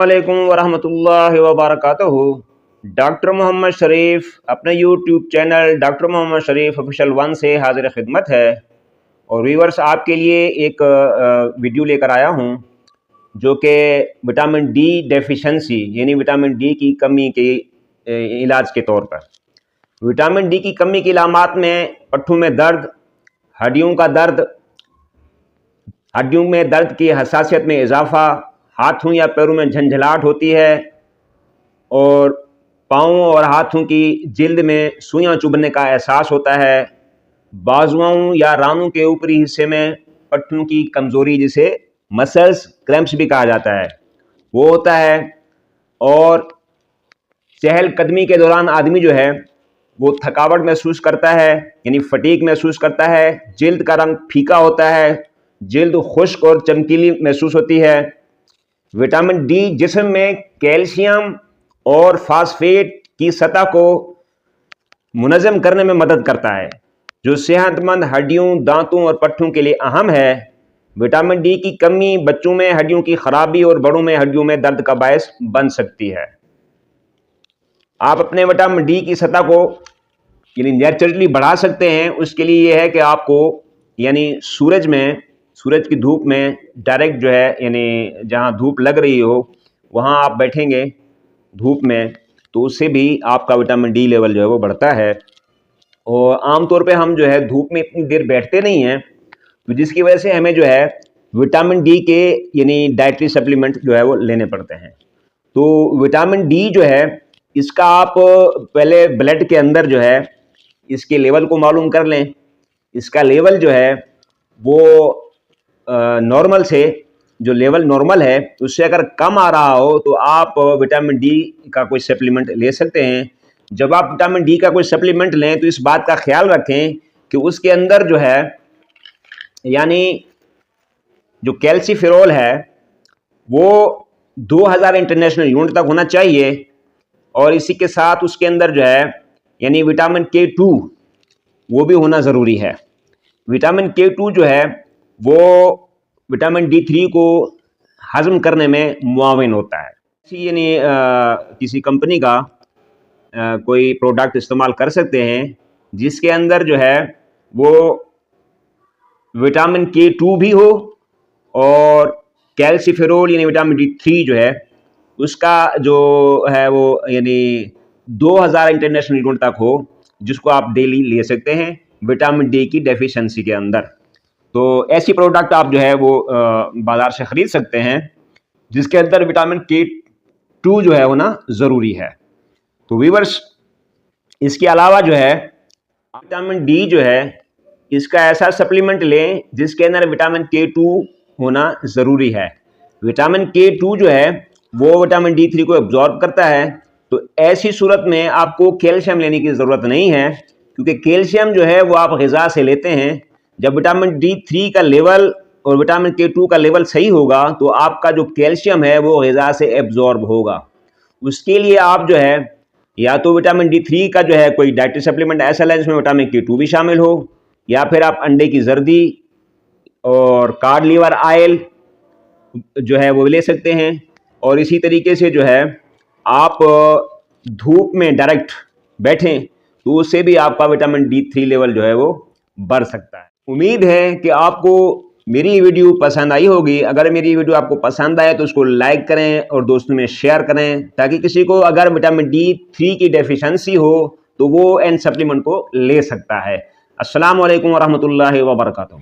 वालेकुम वरहमतुल्लाहि वबरकातुहू। डॉक्टर मोहम्मद शरीफ अपने यूट्यूब चैनल डॉक्टर मोहम्मद शरीफ ऑफिशियल 1 से हाजिर खिदमत है। और व्यूवर्स, आपके लिए एक वीडियो लेकर आया हूँ जो कि विटामिन डी डेफिशिएंसी यानी विटामिन डी की कमी के इलाज के तौर पर। विटामिन डी की कमी की अलामात में पट्ठों में दर्द, हड्डियों का दर्द, हड्डियों में दर्द की हसासियत में इजाफा, हाथों या पैरों में झंझलाहट होती है और पाँवों और हाथों की जिल्द में सुइयां चुभने का एहसास होता है। बाजुओं या रानों के ऊपरी हिस्से में पट्टों की कमज़ोरी, जिसे मसल्स क्रैम्प्स भी कहा जाता है, वो होता है। और चहलकदमी के दौरान आदमी जो है वो थकावट महसूस करता है, यानी फटीग महसूस करता है। जिल्द का रंग फीका होता है, जिल्द खुश्क और चमकीली महसूस होती है। विटामिन डी जिस्म में कैल्शियम और फास्फेट की सतह को मुनज़्ज़म करने में मदद करता है, जो सेहतमंद हड्डियों, दांतों और पट्टों के लिए अहम है। विटामिन डी की कमी बच्चों में हड्डियों की खराबी और बड़ों में हड्डियों में दर्द का बायस बन सकती है। आप अपने विटामिन डी की सतह को यानी नेचुरली बढ़ा सकते हैं। उसके लिए यह है कि आपको यानी सूरज की धूप में डायरेक्ट जो है, यानी जहाँ धूप लग रही हो वहाँ आप बैठेंगे धूप में, तो उससे भी आपका विटामिन डी लेवल जो है वो बढ़ता है। और आमतौर पे हम जो है धूप में इतनी देर बैठते नहीं हैं, तो जिसकी वजह से हमें जो है विटामिन डी के यानी डाइटरी सप्लीमेंट जो है वो लेने पड़ते हैं। तो विटामिन डी जो है इसका आप पहले ब्लड के अंदर जो है इसके लेवल को मालूम कर लें। इसका लेवल जो है वो नॉर्मल से, जो लेवल नॉर्मल है उससे अगर कम आ रहा हो तो आप विटामिन डी का कोई सप्लीमेंट ले सकते हैं। जब आप विटामिन डी का कोई सप्लीमेंट लें तो इस बात का ख्याल रखें कि उसके अंदर जो है यानी जो कैल्सीफेरोल है वो 2000 इंटरनेशनल यूनिट तक होना चाहिए। और इसी के साथ उसके अंदर जो है यानी विटामिन K2 वो भी होना ज़रूरी है। विटामिन K2 जो है वो विटामिन D3 को हजम करने में मुआविन होता है। यानी किसी कंपनी का कोई प्रोडक्ट इस्तेमाल कर सकते हैं जिसके अंदर जो है वो विटामिन K2 भी हो और कैल्सीफेरोल यानी विटामिन D3 जो है उसका जो है वो यानी 2000 इंटरनेशनल यूनिट तक हो, जिसको आप डेली ले सकते हैं विटामिन डी की डेफिशिएंसी के अंदर। तो ऐसी प्रोडक्ट आप जो है वो बाज़ार से ख़रीद सकते हैं जिसके अंदर विटामिन K2 जो है वो ना ज़रूरी है। तो व्यूअर्स, इसके अलावा जो है विटामिन डी जो है इसका ऐसा सप्लीमेंट लें जिसके अंदर विटामिन K2 होना ज़रूरी है। विटामिन K2 जो है वो विटामिन D3 को एब्जॉर्ब करता है। तो ऐसी सूरत में आपको कैल्शियम लेने की ज़रूरत नहीं है, क्योंकि कैल्शियम जो है वो आप ग़िज़ा से लेते हैं। जब विटामिन D3 का लेवल और विटामिन K2 का लेवल सही होगा तो आपका जो कैल्शियम है वो ग़िज़ा से एब्जॉर्ब होगा। उसके लिए आप जो है या तो विटामिन D3 का जो है कोई डाइटरी सप्लीमेंट ऐसा लें जिसमें विटामिन K2 भी शामिल हो, या फिर आप अंडे की जर्दी और कार्ड लीवर ऑयल जो है वो ले सकते हैं। और इसी तरीके से जो है आप धूप में डायरेक्ट बैठें तो उससे भी आपका विटामिन D3 लेवल जो है वो बढ़ सकता है। उम्मीद है कि आपको मेरी वीडियो पसंद आई होगी। अगर मेरी वीडियो आपको पसंद आए तो उसको लाइक करें और दोस्तों में शेयर करें, ताकि किसी को अगर विटामिन D3 की डेफिशिएंसी हो तो वो इन सप्लीमेंट को ले सकता है। अस्सलाम वालेकुम वरहमतुल्लाहि वबरकातुहू।